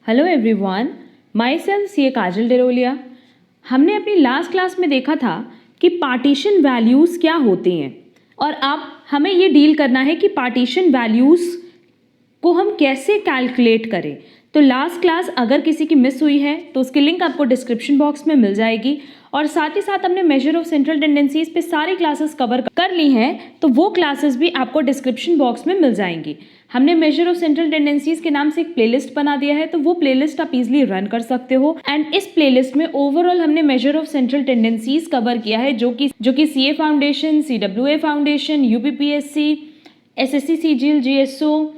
Hello everyone, my self सी ए काजल डेरोलिया। हमने अपनी last class में देखा था कि पार्टीशन वैल्यूज़ क्या होते हैं और अब हमें ये डील करना है कि पार्टीशन वैल्यूज़ को हम कैसे कैलकुलेट करें। तो लास्ट क्लास अगर किसी की मिस हुई है तो उसकी लिंक आपको डिस्क्रिप्शन बॉक्स में मिल जाएगी और साथ ही साथ हमने मेजर ऑफ सेंट्रल टेंडेंसीज पे सारी क्लासेस कवर कर ली हैं, तो वो क्लासेस भी आपको डिस्क्रिप्शन बॉक्स में मिल जाएंगी। हमने मेजर ऑफ सेंट्रल टेंडेंसीज के नाम से एक प्लेलिस्ट बना दिया है, तो वो प्लेलिस्ट आप इजीली रन कर सकते हो। एंड इस प्लेलिस्ट में ओवरऑल हमने major of central tendencies cover किया है, जो कि CA foundation, CWA foundation, UPPSC, SSC CGL, GSO,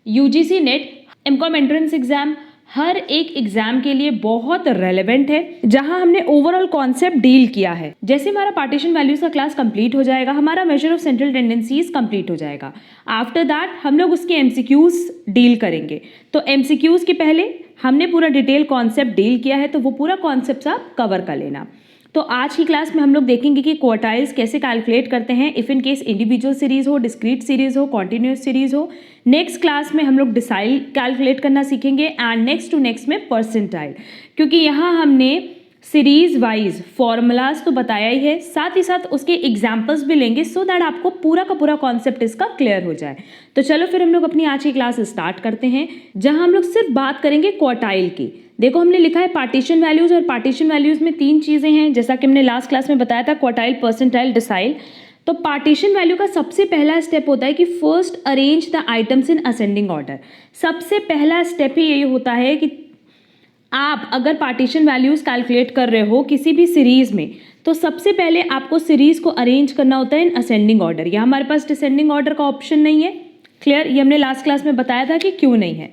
UGC NET, MCom entrance exam, हर एक एग्जाम के लिए बहुत रेलेवेंट है, जहां हमने ओवरऑल कॉन्सेप्ट डील किया है। जैसे हमारा पार्टीशन वैल्यूज का क्लास कंप्लीट हो जाएगा, हमारा major of central tendencies complete हो जाएगा। आफ्टर दैट हम लोग उसके एमसीक्यूज डील करेंगे। तो एमसीक्यूज के पहले हमने पूरा डिटेल कॉन्सेप्ट डील किया है, तो वो पूरा कॉन्सेप्ट आप कवर कर लेना। तो आज की क्लास में हम लोग देखेंगे कि क्वार्टाइल्स कैसे कैलकुलेट करते हैं, if in case individual series हो, डिस्क्रीट सीरीज हो, कॉन्टिन्यूस सीरीज हो। नेक्स्ट क्लास में हम लोग डिसाइल कैलकुलेट करना सीखेंगे एंड नेक्स्ट टू नेक्स्ट में परसेंटाइल, क्योंकि यहाँ हमने सीरीज वाइज फॉर्मूलाज तो बताया ही है, साथ ही साथ उसके एग्जाम्पल्स भी लेंगे सो दैट आपको पूरा का पूरा कॉन्सेप्ट इसका क्लियर हो जाए। तो चलो फिर हम लोग अपनी आज की क्लास स्टार्ट करते हैं, जहां हम लोग सिर्फ बात करेंगे क्वार्टाइल की। देखो हमने लिखा है पार्टीशन वैल्यूज, और पार्टीशन वैल्यूज में तीन चीज़ें हैं, जैसा कि हमने लास्ट क्लास में बताया था, क्वार्टाइल, परसेंटाइल, डिसाइल। तो पार्टीशन वैल्यू का सबसे पहला स्टेप होता है कि first arrange the items in ascending order. सबसे पहला स्टेप ही यही होता है कि आप अगर पार्टीशन वैल्यूज कैलकुलेट कर रहे हो किसी भी सीरीज में, तो सबसे पहले आपको सीरीज को अरेंज करना होता है इन असेंडिंग ऑर्डर। यहाँ हमारे पास डिसेंडिंग ऑर्डर का ऑप्शन नहीं है। क्लियर? ये हमने लास्ट क्लास में बताया था कि क्यों नहीं है।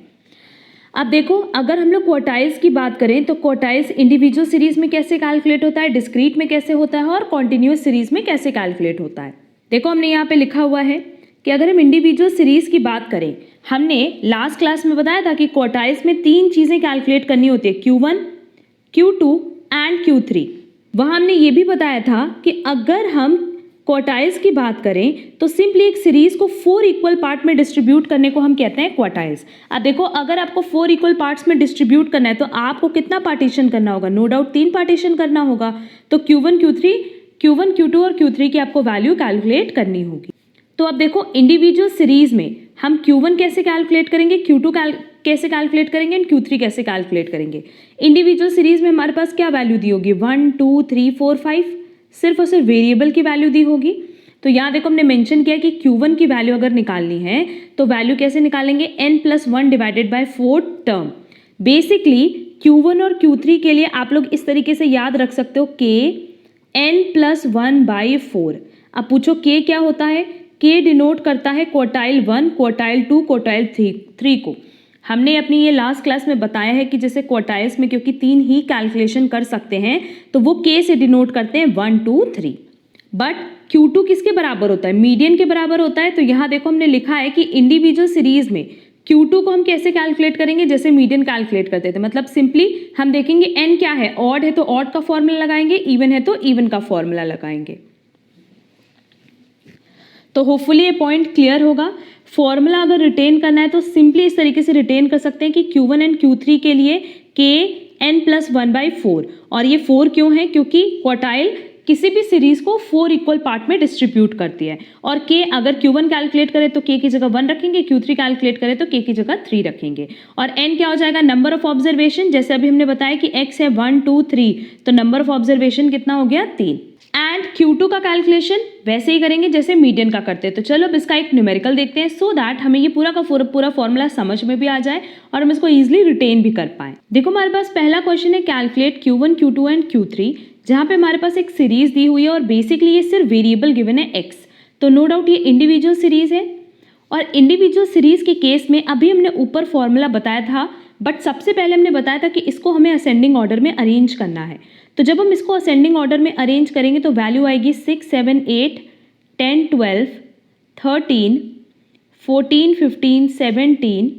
अब देखो, अगर हम लोग क्वार्टाइल्स की बात करें तो क्वार्टाइल्स इंडिविजुअल सीरीज में कैसे कैलकुलेट होता है, डिस्क्रीट में कैसे होता है और कॉन्टिन्यूस सीरीज में कैसे कैलकुलेट होता है। देखो हमने यहाँ पे लिखा हुआ है कि अगर हम इंडिविजुअल सीरीज की बात करें, हमने लास्ट क्लास में बताया था कि क्वार्टाइल्स में तीन चीज़ें कैलकुलेट करनी होती है, Q1, Q2 एंड Q3। वहाँ हमने ये भी बताया था कि अगर हम क्वार्टाइल्स की बात करें तो सिंपली एक सीरीज को 4 इक्वल पार्ट में डिस्ट्रीब्यूट करने को हम कहते हैं क्वार्टाइल्स। अब देखो, अगर आपको 4 इक्वल पार्ट्स में डिस्ट्रीब्यूट करना है तो आपको कितना पार्टीशन करना होगा? नो डाउट 3 पार्टीशन करना होगा। तो Q1, Q2 और Q3 की आपको वैल्यू कैलकुलेट करनी होगी। तो अब देखो, इंडिविजुअल सीरीज में हम Q1 कैसे कैलकुलेट करेंगे, Q2 कैसे कैलकुलेट करेंगे एंड Q3 कैसे कैलकुलेट करेंगे। इंडिविजुअल सीरीज में हमारे पास क्या वैल्यू दी होगी? 1, 2, 3, 4, 5, सिर्फ और सिर्फ वेरिएबल की वैल्यू दी होगी। तो यहाँ देखो हमने मेंशन किया कि Q1 की वैल्यू अगर निकालनी है तो वैल्यू कैसे निकालेंगे? n+1 divided by 4 term. Basically Q1 और Q3 के लिए आप लोग इस तरीके से याद रख सकते हो, k n+1/4। अब पूछो k क्या होता है? k डिनोट करता है क्वार्टाइल 1, क्वार्टाइल 2, क्वार्टाइल 3 को। हमने अपनी ये लास्ट क्लास में बताया है कि जैसे क्वार्टाइल्स में क्योंकि 3 ही कैलकुलेशन कर सकते हैं, तो वो k से डिनोट करते हैं 1, 2, 3। बट Q2 किसके बराबर होता है? मीडियन के बराबर होता है। तो यहाँ देखो हमने लिखा है कि इंडिविजुअल सीरीज में Q2 को हम कैसे कैलकुलेट करेंगे? जैसे मीडियन कैलकुलेट करते थे। मतलब सिंपली हम देखेंगे n क्या है, ऑड है तो ऑड का फॉर्मूला लगाएंगे, इवन है तो इवन का फॉर्मूला लगाएंगे। तो होपफुली ये पॉइंट क्लियर होगा। फॉर्मूला अगर रिटेन करना है तो सिंपली इस तरीके से रिटेन कर सकते हैं कि Q1 एंड Q3 के लिए k n+1/4। और ये 4 क्यों है? क्योंकि क्वार्टाइल किसी भी सीरीज को 4 इक्वल पार्ट में डिस्ट्रीब्यूट करती है। और k अगर Q1 कैलकुलेट करें तो k की जगह 1 रखेंगे, Q3 कैलकुलेट करें तो k की जगह 3 रखेंगे। और n क्या हो जाएगा? Number of observation. जैसे अभी हमने बताया कि x है 1, 2, 3, तो नंबर ऑफ ऑब्जर्वेशन कितना हो गया? 3। एंड Q2 का कैलकुलेशन वैसे ही करेंगे जैसे मीडियन का करते हैं। तो चलो अब इसका एक न्यूमेरिकल देखते हैं सो दैट हमें ये पूरा का पूरा फॉर्मूला समझ में भी आ जाए और हम इसको इजीली रिटेन भी कर पाएं। देखो हमारे पास पहला क्वेश्चन है calculate Q1, Q2 and Q3, जहाँ पे हमारे पास एक सीरीज दी हुई है और बेसिकली ये सिर्फ वेरिएबल गिवन है x। तो नो डाउट ये इंडिविजुअल सीरीज है। और इंडिविजुअल सीरीज के केस में अभी हमने ऊपर फॉर्मूला बताया था, बट सबसे पहले हमने बताया था कि इसको हमें असेंडिंग ऑर्डर में अरेंज करना है। तो जब हम इसको असेंडिंग ऑर्डर में अरेंज करेंगे तो वैल्यू आएगी 6, 7, 8, 10, 12, 13, 14, 15, 17,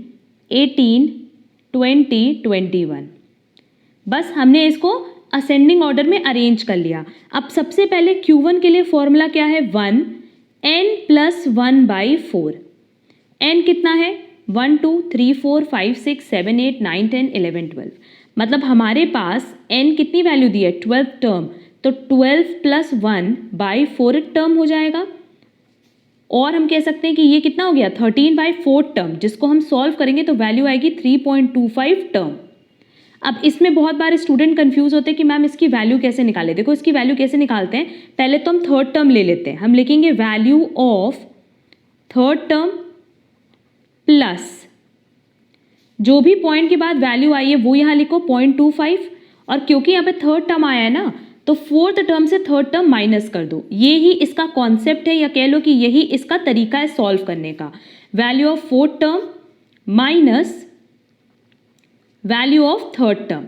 18, 20, 21। बस हमने इसको असेंडिंग ऑर्डर में अरेंज कर लिया। अब सबसे पहले Q1 के लिए फॉर्मूला क्या है? 1 n+1/4। n कितना है? 1 2 3 4 5 6 7 8 9 10 11 12, मतलब हमारे पास n कितनी वैल्यू दी है 12 टर्म, तो 12 प्लस 1 बाई 4 टर्म हो जाएगा। और हम कह सकते हैं कि ये कितना हो गया 13 बाई 4 टर्म, जिसको हम सॉल्व करेंगे तो वैल्यू आएगी 3.25 टर्म। अब इसमें बहुत बार स्टूडेंट कंफ्यूज होते हैं कि मैम इसकी वैल्यू कैसे निकालें। देखो इसकी वैल्यू कैसे निकालते हैं, पहले तो हम थर्ड टर्म ले लेते हैं। हम लिखेंगे value of third term plus जो भी पॉइंट के बाद वैल्यू आई है वो यहाँ लिखो 0.25, और क्योंकि यहाँ पे थर्ड टर्म आया है ना तो फोर्थ टर्म से थर्ड टर्म माइनस कर दो। ये ही इसका कॉन्सेप्ट है, या कह लो कि यही इसका तरीका है सॉल्व करने का। Value of fourth term minus value of third term.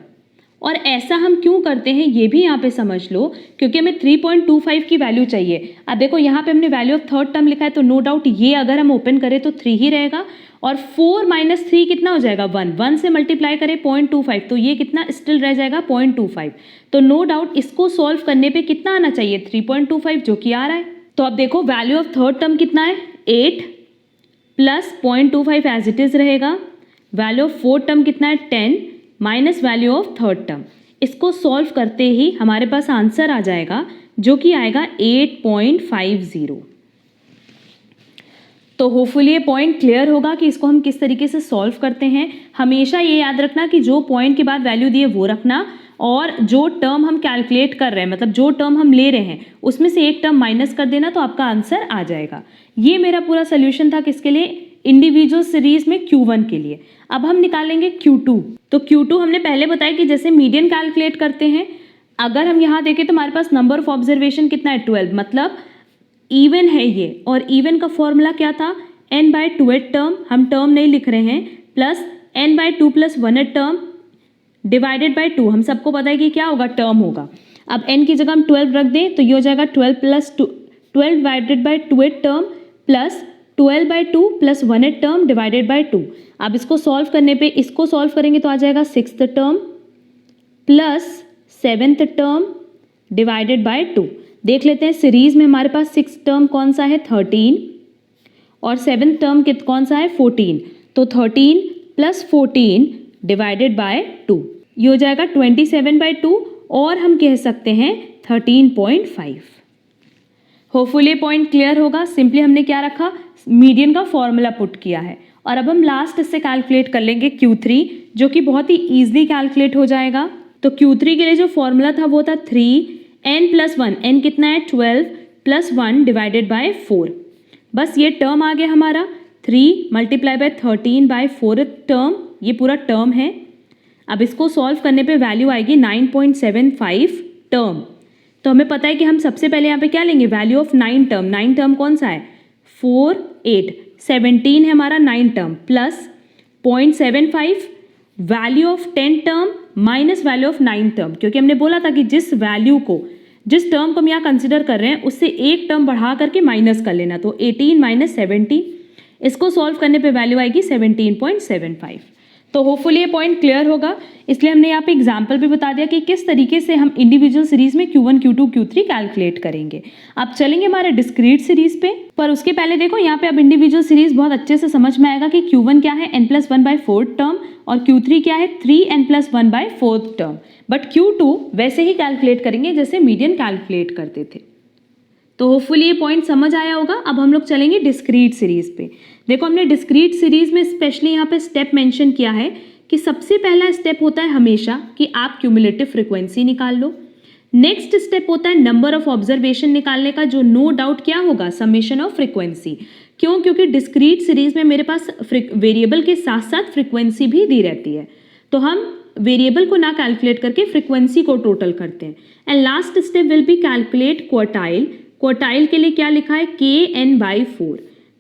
और ऐसा हम क्यों करते हैं ये भी यहाँ पे समझ लो, क्योंकि हमें 3.25 की वैल्यू चाहिए। अब देखो यहाँ पे हमने वैल्यू ऑफ थर्ड टर्म लिखा है, तो नो डाउट ये अगर हम ओपन करें तो 3 ही रहेगा, और 4 माइनस 3 कितना हो जाएगा 1, 1 से मल्टीप्लाई करें 0.25, तो ये कितना स्टिल रह जाएगा 0.25। तो नो डाउट इसको सॉल्व करने पे कितना आना चाहिए 3.25, जो कि आ रहा है। तो अब देखो वैल्यू ऑफ थर्ड टर्म कितना है 8 प्लस 0.25 एज इट इज रहेगा। वैल्यू ऑफ फोर्थ टर्म कितना है 10 minus value of third term. इसको सॉल्व करते ही हमारे पास आंसर आ जाएगा, जो कि आएगा 8.50। तो होपफुली ये पॉइंट क्लियर होगा कि इसको हम किस तरीके से सॉल्व करते हैं। हमेशा ये याद रखना कि जो पॉइंट के बाद वैल्यू दी है वो रखना, और जो टर्म हम कैलकुलेट कर रहे हैं, मतलब जो टर्म हम ले रहे हैं उसमें से एक टर्म माइनस कर देना, तो आपका आंसर आ जाएगा। ये मेरा पूरा सोल्यूशन था किसके लिए, इंडिविजुअल सीरीज में Q1 के लिए। अब हम निकालेंगे Q2। तो Q2 हमने पहले बताया कि जैसे मीडियन कैलकुलेट करते हैं, अगर हम यहाँ देखें तो हमारे पास नंबर ऑफ ऑब्जर्वेशन कितना है 12, मतलब इवन है ये, और इवन का फॉर्मूला क्या था n/2th टर्म, हम टर्म नहीं लिख रहे हैं, plus n/2 + 1th term divided by 2। हम सबको पता है कि क्या होगा टर्म होगा। अब n की जगह हम 12 रख दें तो ये हो जाएगा 12 + 2 12 divided by 2th term plus 12/2 + 1th term divided by 2। अब इसको सॉल्व करने पे इसको सॉल्व करेंगे तो आ जाएगा 6th term plus 7th term divided by 2। देख लेते हैं सीरीज में हमारे पास 6th टर्म कौन सा है 13, और 7th टर्म कौन सा है 14। तो 13 + 14 डिवाइडेड बाय 2, ये हो जाएगा 27/2, और हम कह सकते हैं 13.5। होपफुली पॉइंट क्लियर होगा। सिंपली हमने क्या रखा, मीडियन का फॉर्मूला पुट किया है। और अब हम लास्ट इससे कैलकुलेट कर लेंगे Q3, जो कि बहुत ही ईजिली कैलकुलेट हो जाएगा। तो Q3 के लिए जो फॉर्मूला था वो था 3n + 1, n कितना है 12 + 1 डिवाइडेड बाय 4। बस ये टर्म आ गया हमारा 3 × 13/4 टर्म, ये पूरा टर्म है। अब इसको सॉल्व करने पे वैल्यू आएगी 9.75 टर्म। तो हमें पता है कि हम सबसे पहले यहाँ पे क्या लेंगे, वैल्यू ऑफ 9 टर्म। 9 टर्म कौन सा है 4 8 17 है हमारा 9 term, plus 0.75 value of 10 term minus value of 9 term, क्योंकि हमने बोला था कि जिस टर्म को हम यहाँ कंसिडर कर रहे हैं उससे एक टर्म बढ़ा करके माइनस कर लेना। तो 18 - 17, इसको सॉल्व करने पे वैल्यू आएगी 17.75। तो होपफुली ये पॉइंट क्लियर होगा। इसलिए हमने यहाँ पे एग्जाम्पल भी बता दिया कि किस तरीके से हम इंडिविजुअल सीरीज में Q1 Q2 Q3 कैलकुलेट करेंगे। अब चलेंगे हमारे डिस्क्रीट सीरीज पे, पर उसके पहले देखो यहाँ पे अब इंडिविजुअल सीरीज बहुत अच्छे से समझ में आएगा कि Q1 क्या है n+1/4 टर्म, और Q3 क्या है 3n+1/4 टर्म। बट Q2 वैसे ही कैलकुलेट करेंगे जैसे मीडियन कैलकुलेट करते थे। तो होपफुली ये पॉइंट समझ आया होगा। अब हम लोग चलेंगे डिस्क्रीट सीरीज पे। देखो हमने डिस्क्रीट सीरीज में स्पेशली यहाँ पे स्टेप मेंशन किया है कि सबसे पहला स्टेप होता है हमेशा कि आप क्यूमुलेटिव फ्रीक्वेंसी निकाल लो। नेक्स्ट स्टेप होता है नंबर ऑफ ऑब्जर्वेशन निकालने का, जो नो डाउट क्या होगा समेशन ऑफ फ्रीक्वेंसी। क्यों, क्योंकि डिस्क्रीट सीरीज में मेरे पास वेरिएबल के साथ साथ फ्रीक्वेंसी भी दी रहती है, तो हम वेरिएबल को ना कैलकुलेट करके फ्रीक्वेंसी को टोटल करते हैं। And last step will be calculate quartile. Quartile के लिए क्या लिखा है kn/4।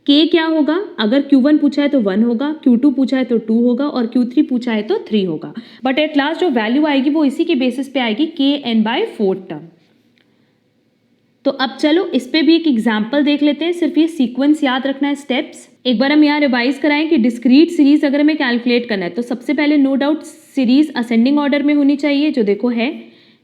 k क्या होगा, अगर Q1 पूछा है तो 1 होगा, Q2 पूछा है तो 2 होगा, और Q3 पूछा है तो 3 होगा। बट एट लास्ट जो वैल्यू आएगी वो इसी के बेसिस पे आएगी kn/4 टर्म। तो अब चलो इस पे भी एक एग्जाम्पल देख लेते हैं। सिर्फ ये सीक्वेंस याद रखना है, स्टेप्स। एक बार हम यहाँ रिवाइज कराएं कि डिस्क्रीट सीरीज अगर हमें कैलकुलेट करना है तो सबसे पहले no doubt series ascending order में होनी चाहिए, जो देखो है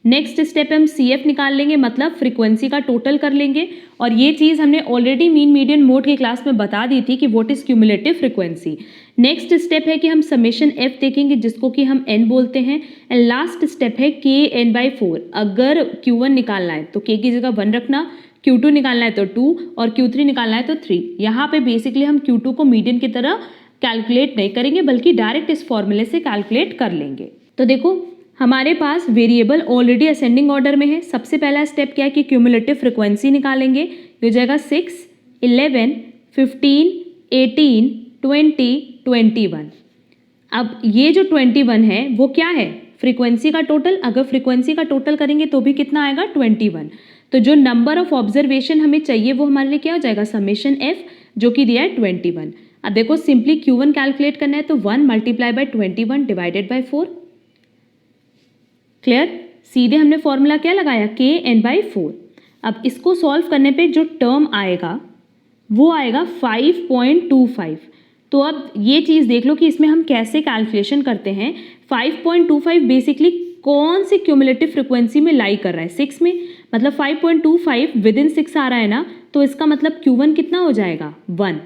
नेक्स्ट स्टेप हम CF निकाल लेंगे, मतलब फ्रीक्वेंसी का टोटल कर लेंगे। और ये चीज़ हमने ऑलरेडी मीन मीडियन मोड की क्लास में बता दी थी कि what is cumulative frequency. Next step है कि हम समेशन F देखेंगे, जिसको कि हम N बोलते हैं। एंड लास्ट स्टेप है Kn/4। अगर Q1 निकालना है तो K की जगह 1 रखना, Q2 निकालना है तो 2 और Q3 निकालना है तो 3। यहाँ पे बेसिकली हम Q2 को मीडियन की तरह कैलकुलेट नहीं करेंगे, बल्कि डायरेक्ट इस फॉर्मूले से कैलकुलेट कर लेंगे। तो देखो हमारे पास वेरिएबल ऑलरेडी असेंडिंग ऑर्डर में है। सबसे पहला स्टेप क्या है कि क्यूमुलेटिव फ्रीक्वेंसी निकालेंगे। ये हो जाएगा 6, 11, 15, 18, 20, 21। अब ये जो 21 है वो क्या है, फ्रीक्वेंसी का टोटल। अगर फ्रीक्वेंसी का टोटल करेंगे तो भी कितना आएगा, 21। तो जो नंबर ऑफ ऑब्जर्वेशन हमें चाहिए वो हमारे लिए क्या हो जाएगा, समेशन F, जो कि दिया है 21। अब देखो सिंपली Q1 कैलकुलेट करना है तो 1 multiply by 21 divided by 4। Clear, सीधे हमने फॉर्मूला क्या लगाया, Kn/4। अब इसको सॉल्व करने पे जो टर्म आएगा वो आएगा 5.25। तो अब ये चीज़ देख लो कि इसमें हम कैसे कैलकुलेशन करते हैं। 5.25 बेसिकली कौन सी क्यूमुलेटिव फ्रीक्वेंसी में लाई कर रहा है, 6 में। मतलब 5.25 विद इन 6 आ रहा है ना, तो इसका मतलब Q1 कितना हो जाएगा, 1।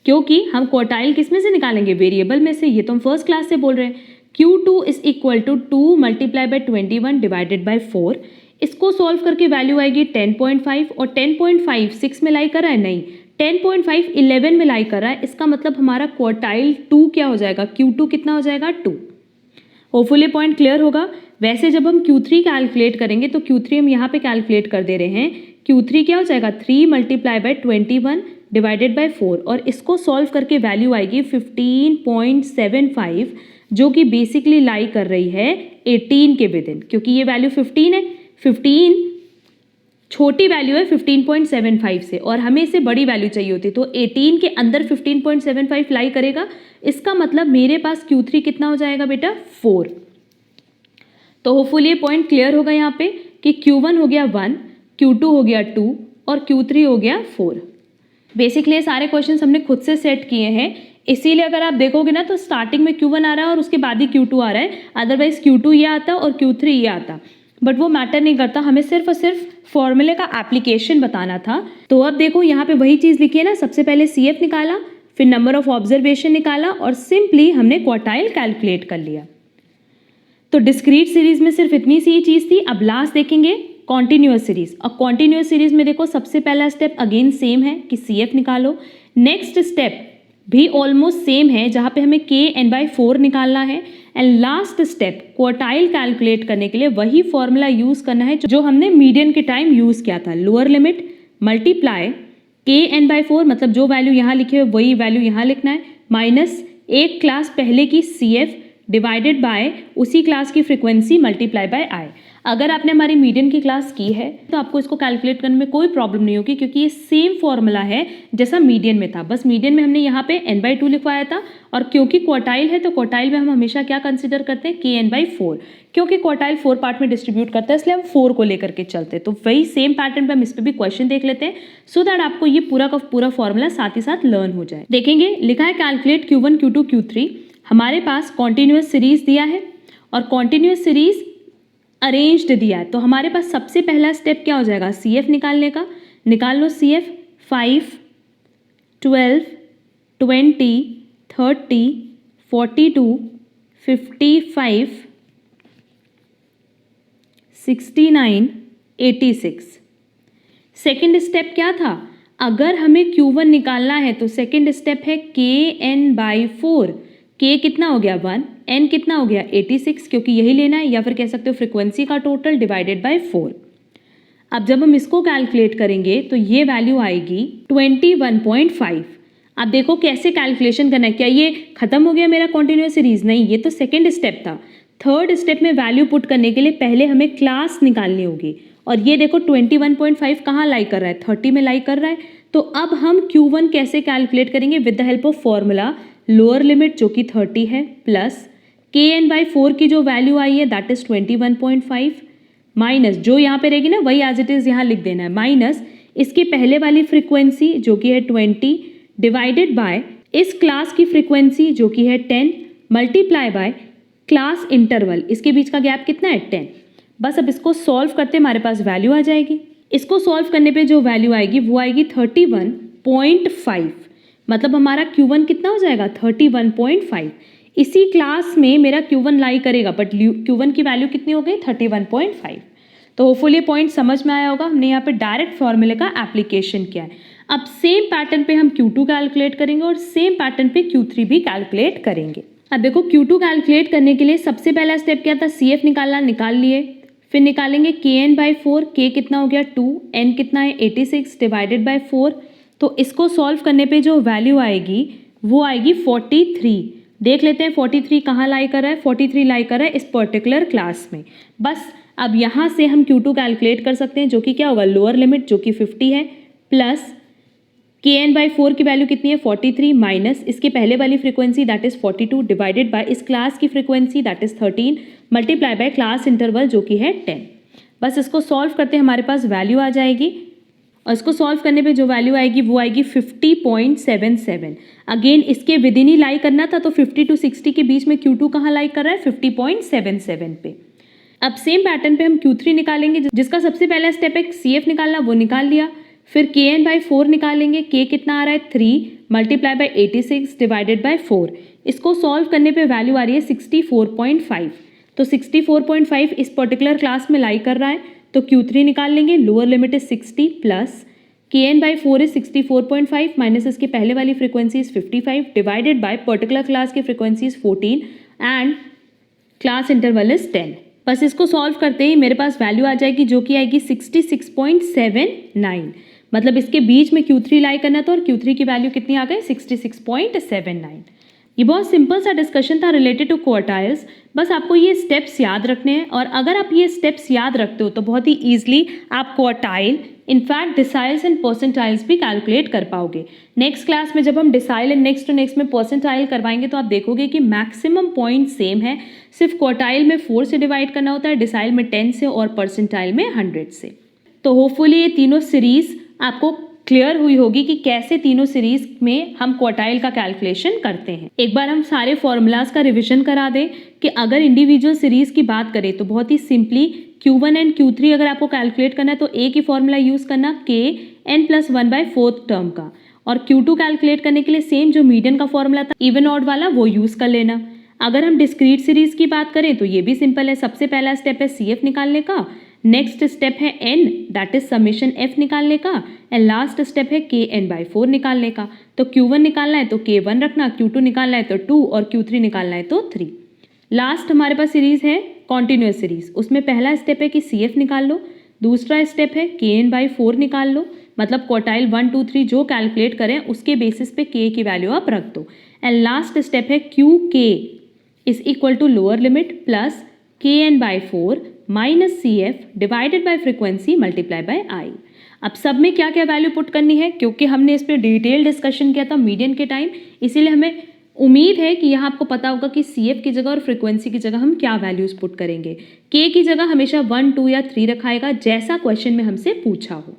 क्योंकि हम क्वार्टाइल किस में से निकालेंगे, वेरिएबल में से। ये तो हम फर्स्ट क्लास से बोल रहे हैं। Q2 is equal to 2 multiply by 21 divided by 4। इसको सॉल्व करके वैल्यू आएगी 10.5। और 10.5 6 में लाई कर रहा है, नहीं, 10.5 11 में लाई कर रहा है। इसका मतलब हमारा क्वार्टाइल 2 क्या हो जाएगा, Q2 कितना हो जाएगा, 2। होपफुली पॉइंट क्लियर होगा। वैसे जब हम Q3 कैलकुलेट करेंगे तो Q3 हम यहाँ पे कैलकुलेट कर दे रहे हैं। Q3 क्या हो जाएगा, 3 मल्टीप्लाई बाय 21 डिवाइडेड बाय 4। और इसको सॉल्व करके वैल्यू आएगी 15.75, जो कि बेसिकली लाई कर रही है 18 के विद इन, क्योंकि ये वैल्यू 15 है। 15 छोटी वैल्यू है 15.75 से, और हमें इससे बड़ी वैल्यू चाहिए होती, तो 18 के अंदर 15.75 लाई करेगा। इसका मतलब मेरे पास Q3 कितना हो जाएगा बेटा, 4। तो होपफुली ये पॉइंट क्लियर होगा यहाँ पे कि Q1 हो गया 1, Q2 हो गया 2 और Q3 हो गया 4। बेसिकली ये सारे क्वेश्चन हमने खुद से सेट किए हैं, इसीलिए अगर आप देखोगे ना तो स्टार्टिंग में Q1 आ रहा है और उसके बाद ही Q2 आ रहा है। अदरवाइज Q2 ये आता और Q3 ये आता, बट वो मैटर नहीं करता, हमें सिर्फ और सिर्फ फॉर्मूले का एप्लीकेशन बताना था। तो अब देखो यहाँ पे वही चीज़ लिखी है ना, सबसे पहले CF निकाला, फिर नंबर ऑफ ऑब्जर्वेशन निकाला और सिंपली हमने क्वार्टाइल कैलकुलेट कर लिया। तो डिस्क्रीट सीरीज में सिर्फ इतनी सी ही चीज़ थी। अब लास्ट देखेंगे कॉन्टिन्यूअस सीरीज। और कॉन्टिन्यूअस सीरीज में देखो सबसे पहला स्टेप अगेन सेम है कि CF निकालो। नेक्स्ट स्टेप भी ऑलमोस्ट सेम है, जहाँ पे हमें Kn/4 निकालना है। And last step quartile calculate करने के लिए वही फॉर्मूला यूज़ करना है जो हमने मीडियन के टाइम यूज़ किया था। लोअर लिमिट मल्टीप्लाई Kn/4, मतलब जो वैल्यू यहाँ लिखी है वही वैल्यू यहाँ लिखना है, माइनस एक क्लास पहले की CF डिवाइडेड बाय उसी क्लास की फ्रीक्वेंसी मल्टीप्लाई बाय I। अगर आपने हमारी मीडियन की क्लास की है तो आपको इसको कैलकुलेट करने में कोई प्रॉब्लम नहीं होगी, क्योंकि ये सेम फॉर्मूला है जैसा मीडियन में था। बस मीडियन में हमने यहाँ पे n/2 लिखवाया था, और क्योंकि क्वार्टाइल है तो क्वार्टाइल में हम हमेशा क्या कंसिडर करते हैं, Kn/4। क्योंकि क्वार्टाइल 4 पार्ट में डिस्ट्रीब्यूट करता है, इसलिए हम 4 को लेकर के चलते हैं। तो वही सेम पैटर्न पे हम इस पर भी क्वेश्चन देख लेते हैं, सो दैट आपको ये पूरा का पूरा फॉर्मूला साथ ही साथ लर्न हो जाए। देखेंगे लिखा है कैलकुलेट Q1, Q2, Q3। हमारे पास कॉन्टिन्यूअस सीरीज दिया है और कॉन्टिन्यूअस सीरीज अरेंज्ड दिया है। तो हमारे पास सबसे पहला स्टेप क्या हो जाएगा, CF निकालने का। निकाल लो CF। 5, 12, 20, 30, 42, 55, 69, 86। सेकेंड स्टेप क्या था, अगर हमें Q1 निकालना है तो सेकेंड स्टेप है Kn/4। K कितना हो गया 1, N कितना हो गया 86, क्योंकि यही लेना है, या फिर कह सकते हो फ्रीक्वेंसी का टोटल डिवाइडेड बाय 4। अब जब हम इसको कैलकुलेट करेंगे तो ये वैल्यू आएगी 21.5। अब देखो कैसे कैलकुलेशन करना है, क्या ये खत्म हो गया मेरा कॉन्टिन्यूअस सीरीज, नहीं, ये तो सेकेंड स्टेप था। थर्ड स्टेप में वैल्यू पुट करने के लिए पहले हमें क्लास निकालनी होगी, और ये देखो 21.5 कहाँ लाई कर रहा है, 30 में लाई कर रहा है। तो अब हम Q1 कैसे कैलकुलेट करेंगे, with the help of formula lower limit जो कि 30 है, प्लस Kn/4 की जो वैल्यू आई है दैट इज 21.5, माइनस जो यहाँ पे रहेगी ना वही एज इट इज यहाँ लिख देना है, माइनस इसके पहले वाली फ्रीक्वेंसी जो कि है 20 डिवाइडेड बाय इस क्लास की फ्रीक्वेंसी जो कि है 10 मल्टीप्लाई बाय क्लास इंटरवल, इसके बीच का गैप कितना है 10, बस अब इसको सॉल्व करते हमारे पास वैल्यू आ जाएगी। इसको सॉल्व करने पे जो वैल्यू आएगी वो आएगी 31.5। मतलब हमारा Q1 कितना हो जाएगा 31.5। इसी क्लास में मेरा Q1 लाई करेगा, बट Q1 की वैल्यू कितनी हो गई 31.5। तो होपफुली ये पॉइंट समझ में आया होगा। हमने यहाँ पे डायरेक्ट फॉर्मूले का एप्लीकेशन किया है। अब सेम पैटर्न पे हम Q2 कैलकुलेट करेंगे और सेम पैटर्न पे Q3 भी कैलकुलेट करेंगे। अब देखो Q2 कैलकुलेट करने के लिए सबसे पहला स्टेप क्या था, CF निकालना, निकाल लिए। फिर निकालेंगे Kn/4, K कितना हो गया 2, N कितना है 86 डिवाइडेड बाय 4। तो इसको सॉल्व करने पे जो वैल्यू आएगी वो आएगी 43। देख लेते हैं 43 कहाँ लाई कर रहा है। 43 लाई कर रहा है इस पर्टिकुलर क्लास में। बस अब यहाँ से हम Q2 कैलकुलेट कर सकते हैं, जो कि क्या होगा, लोअर लिमिट जो कि 50 है, प्लस Kn/4 की वैल्यू कितनी है 43, माइनस इसके पहले वाली frequency that is 42 divided by इस क्लास की frequency that is 13 multiply by class interval जो कि है 10। बस इसको सॉल्व करते हमारे पास वैल्यू आ जाएगी और इसको सॉल्व करने पे जो वैल्यू आएगी वो आएगी 50.77। अगेन इसके विद इन ही लाई करना था, तो 50 to 60 के बीच में Q2 कहाँ लाई कर रहा है 50.77 पे। अब सेम पैटर्न पे हम Q3 निकालेंगे, जिसका सबसे पहला स्टेप है CF निकालना, वो निकाल लिया। फिर Kn/4 निकालेंगे। K कितना आ रहा है 3 मल्टीप्लाई बाय 86 डिवाइडेड बाय 4। इसको सॉल्व करने पे वैल्यू आ रही है 64.5। तो 64.5 इस पर्टिकुलर क्लास में लाई कर रहा है, तो Q3 निकाल लेंगे। Lower limit is 60 plus Kn/4 is 64.5 minus इसके पहले वाली frequency is 55 divided by particular class की frequency is 14 and class interval is 10। बस इसको सॉल्व करते ही मेरे पास वैल्यू आ जाएगी जो कि आएगी 66.79। मतलब इसके बीच में Q3 लाई करना था और Q3 की वैल्यू कितनी आ गई 66.79। ये बहुत सिंपल सा डिस्कशन था रिलेटेड टू क्वार्टाइल्स। बस आपको ये स्टेप्स याद रखने हैं और अगर आप ये स्टेप्स याद रखते हो तो बहुत ही ईजिली आप quartile, in fact deciles and percentiles भी कैलकुलेट कर पाओगे। नेक्स्ट क्लास में जब हम decile and next to next में परसेंटाइल करवाएंगे तो आप देखोगे कि मैक्सिमम पॉइंट सेम है, सिर्फ क्वार्टाइल में 4 से डिवाइड करना होता है, डिसाइल में 10 से और परसेंटाइल में 100 से। तो होपफुली ये तीनों सीरीज आपको क्लियर हुई होगी कि कैसे तीनों सीरीज में हम क्वार्टाइल का कैलकुलेशन करते हैं। एक बार हम सारे फॉर्मूलाज का रिवीजन करा दें कि अगर इंडिविजुअल सीरीज की बात करें तो बहुत ही सिंपली Q1 एंड Q3 अगर आपको कैलकुलेट करना है तो एक ही फॉर्मूला यूज करना Kn+1/4 टर्म का, और Q2 कैलकुलेट करने के लिए सेम जो मीडियन का फॉर्मूला था इवन ऑड वाला वो यूज कर लेना। अगर हम डिस्क्रीट सीरीज की बात करें तो ये भी सिंपल है। सबसे पहला स्टेप है CF निकालने का, नेक्स्ट स्टेप है N that is summation F निकालने का, एंड लास्ट स्टेप है Kn/4 निकालने का। तो Q1 निकालना है तो K1 रखना, Q2 निकालना है तो 2 और Q3 निकालना है तो 3। लास्ट हमारे पास सीरीज है कॉन्टिन्यूस सीरीज। उसमें पहला स्टेप है कि CF निकाल लो, दूसरा स्टेप है Kn/4 निकाल लो, मतलब क्वार्टाइल 1 2 3 जो कैलकुलेट करें उसके बेसिस पे K की वैल्यू आप रख दो, एंड लास्ट स्टेप है QK is equal to lower limit plus Kn/4 minus CF divided by frequency multiply by I। अब सब में क्या क्या वैल्यू पुट करनी है, क्योंकि हमने इस पर डिटेल डिस्कशन किया था मीडियन के टाइम, इसीलिए हमें उम्मीद है कि यहाँ आपको पता होगा कि CF की जगह और फ्रीक्वेंसी की जगह हम क्या वैल्यूज पुट करेंगे। K की जगह हमेशा 1 2 या 3 रखाएगा जैसा क्वेश्चन में हमसे पूछा हो।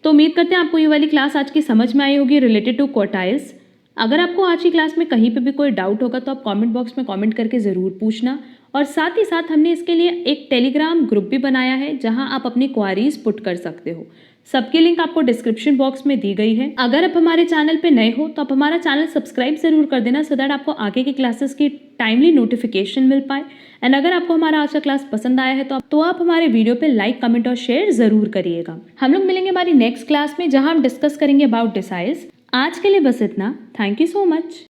तो उम्मीद करते हैं आपको ये वाली क्लास आज की समझ में आई होगी रिलेटेड टू क्वार्टाइल्स। अगर आपको आज की क्लास में कहीं पे भी कोई डाउट होगा तो आप कमेंट बॉक्स में कमेंट करके ज़रूर पूछना, और साथ ही साथ हमने इसके लिए एक टेलीग्राम ग्रुप भी बनाया है जहां आप अपनी क्वारीज पुट कर सकते हो। सबकी लिंक आपको डिस्क्रिप्शन बॉक्स में दी गई है। अगर आप हमारे चैनल पे नए हो तो आप हमारा चैनल सब्सक्राइब जरूर कर देना, सो दैट आपको आगे की क्लासेस की टाइमली नोटिफिकेशन मिल पाए। एंड अगर आपको हमारा आज का क्लास पसंद आया है तो आप हमारे वीडियो पे लाइक, कमेंट और शेयर जरूर करिएगा। हम लोग मिलेंगे हमारी नेक्स्ट क्लास में जहां हम डिस्कस करेंगे अबाउट डिसाइल्स। आज के लिए बस इतना। Thank you so much.